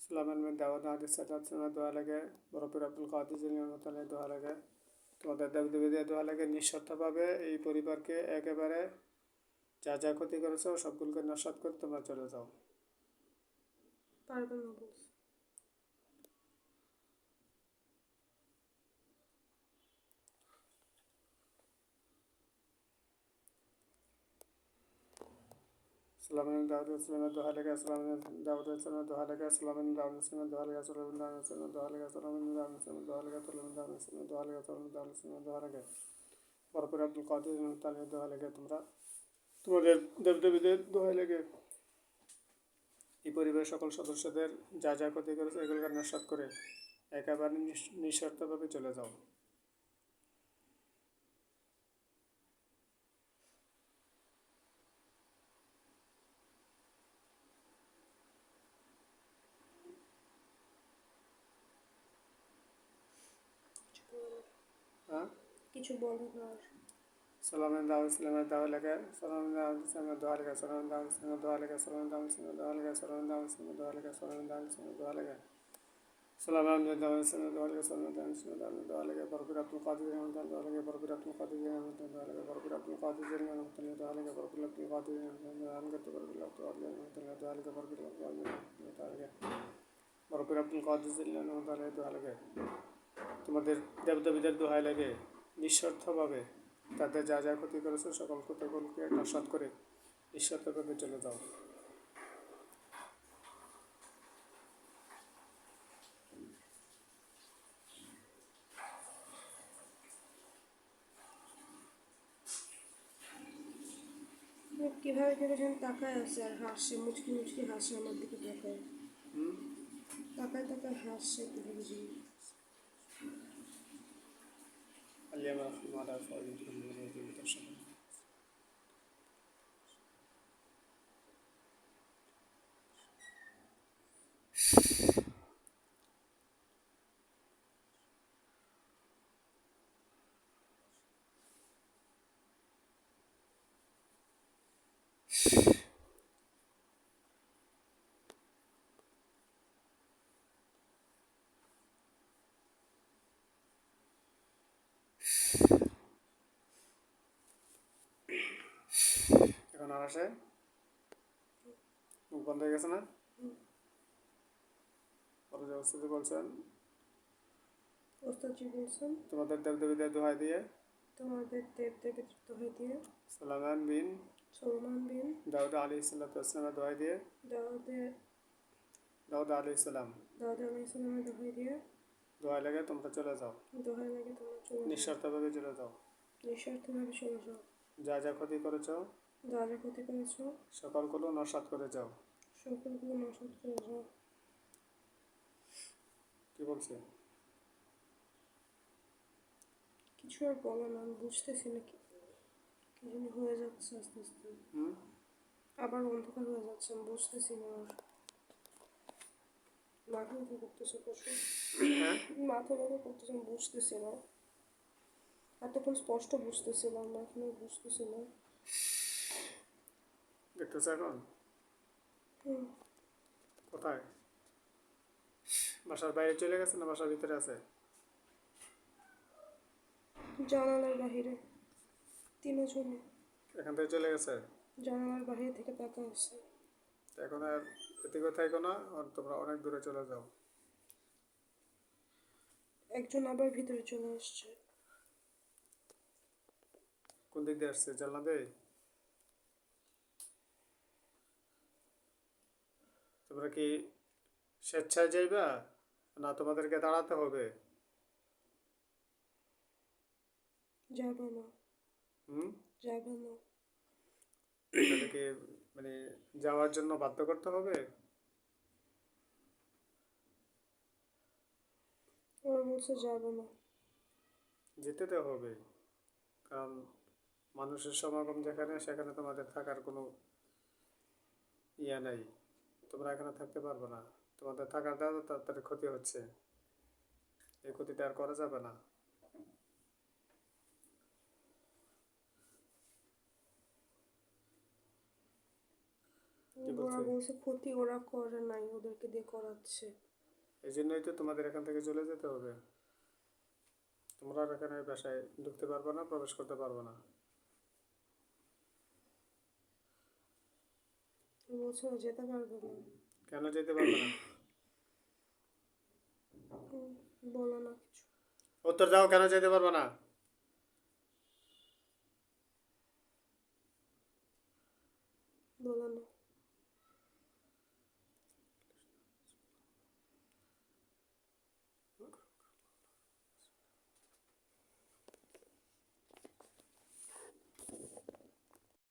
সালামের মধ্যে দাওয়াত হাদিস সালাত দোয়া লাগে, বরফির আব্দুল কাদের জিলানী রহমাতুল্লাহ দোয়া লাগে, তোমাদের দেবদেবীদের দোয়া লাগে। নিঃশর্তভাবে এই পরিবারকে একেবারে যা যা ক্ষতি করেছো সবগুলোকে নস্যাৎ করে তোমরা চলে যাও। পারবেন না বলছে। সালামের দাউদ ইসলামের দোয়া লাগে, সালামের দাউদ ইসলামের দোয়া লাগে, সালামের দাউদ ইসলামের দোয়া লাগে, সালামের দাউদ ইসলামের দোয়া লাগে, সালামের দাউদ ইসলামের দোয়া লাগে, সালামের দাউদ ইসলামের দোয়া লাগে, সালামের দাউদ ইসলামের দোয়া লাগে, বরফির আব্দুল কাদের রহমাতুল্লাহ দোয়া লাগে। তোমরা তোমাদের দেবদেবীদের দোয়া লাগে এই পরিবারের সকল সদস্যদের যা যা ক্ষতি করেছে এগুলোকে নস্যাৎ করে একেবারে নিঃশর্তভাবে চলে যাও। হ্যাঁ, কিছু বলেন আর সালামের দাউদ ইসলামের দোয়া লাগে, সালামের দাউদ ইসলামের দোয়া লাগে, সালামের দাউদ ইসলামের দোয়া লাগে, সালামের দাউদ ইসলামের দোয়া লাগে, সালামের দাউদ ইসলামের দোয়া লাগে, সালামের দাউদ ইসলামের দোয়া লাগে, সালামের দাউদ ইসলামের দোয়া লাগে, সালামের দাউদ ইসলামের দোয়া লাগে, বরফির আব্দুল কাদের রহমাতুল্লাহ দোয়া লাগে, বরফির আব্দুল কাদের রহমাতুল্লাহ দোয়া লাগে, বরফির আব্দুল কাদের রহমাতুল্লাহ দোয়া লাগে, বরফির আব্দুল কাদের রহমাতুল্লাহ দোয়া লাগে, বরফির আব্দুল কাদের রহমাতুল্লাহ দোয়া লাগে, বরফির আব্দুল কাদের রহমাতুল্লাহ দোয়া লাগে। তোমাদের দেবদেবীদের দোহাই লাগে, নিঃস্বার্থভাবে তাদের যা যা ক্ষতি করেছে সকল ক্ষতিগুলোকে নস্যাৎ করে নিঃস্বার্থভাবে চলে যাও। কিভাবে যেন তাকায় আছে আর হাসছে, মুচকি মুচকি হাসে আমার দিকে তাকায়, তাকায় তাকায় হাসছে কিভাবে যেন। اليوم أختم على أفواههم وأبلغهم تشهد এখন আর আসে, মুখ বন্ধ হয়ে গেছে না? পরে ওস্তাদি বলছেন ওস্তাদজি বলছেন তোমাদের দেবদেবীদের দোহাই দিয়ে, তোমাদের দেবদেবীর দোহাই দিয়ে, সালামান বিন সুলাইমান বিন দাউদ আলাইহিসসালামের দোহাই দিয়ে, দাউদ আলাইহিসসালাম আলাইহিসসালামের দোহাই দিয়ে দোহাই লাগে তোমরা চলে যাও, দোহাই লাগে তোমরা চলে যাও, নিঃস্বার্থভাবে চলে যাও। নিঃস্বার্থভাবে চলে যাও, যা যা ক্ষতি করেছ যা যা ক্ষতি করেছো সকলগুলো নস্যাৎ করে যাও। সকলগুলো নস্যাৎ করে যাও। কি বলছে? কিছু আর বলে না, আমি বুঝতেছি না কি জানি হয়ে যাচ্ছে আস্তে আস্তে, আবার অন্ধকার হয়ে যাচ্ছে, আমি বুঝতেছি না আর। মাথা ব্যথা করতেছে প্রচুর, মাথা ব্যথা করতেছে, আমি বুঝতেছি না। এতক্ষণ স্পষ্ট বুঝতেছিলাম না, এখন আর বুঝতেছি না। দেখতেছ এখন? কোথায়? বাসার বাইরে চলে গেছে না বাসার ভিতরে আছে? জানালার বাহিরে, তিনজনে এখান থেকে চলে গেছে, জানালার বাহিরে থেকে তাকায় আসছে। এখন আর এদিকে থাকো না, তোমরা অনেক দূরে চলে যাও। একজন আবার ভিতরে চলে আসছে। কোন দিক দিয়ে আসছে? জানলা দিয়ে? তোমরা কি স্বেচ্ছায় যাইবা না তোমাদেরকে দাঁড়াতে হবে? যাবে না, যাবে না। তাদেরকে মানে যাওয়ার জন্য বাধ্য করতে হবে? ওরা বলছে যাবে না। যেতে তো হবে, কারণ মানুষের সমাগম যেখানে সেখানে তোমাদের থাকার কোনো ইয়া নেই, তোমরা এখানে থাকতে পারবে না। তোমাদের থাকার দ্বারা তাড়াতাড়ি ক্ষতি হচ্ছে, এই ক্ষতিটা আর করা যাবে না। কি ওরা বলছে? বলছে ক্ষতি ওরা করে নাই, ওদেরকে দিয়ে করাচ্ছে। এই জন্যই তো তোমাদের এখান থেকে চলে যেতে হবে। তোমরা আর এখানে বাসায় ঢুকতে পারবে না, প্রবেশ করতে পারবে না। বলছে ও যেতে পারবে না। কেন যেতে পারবে না? বলো না কিছু। উত্তর দাও, কেন যেতে পারবে না?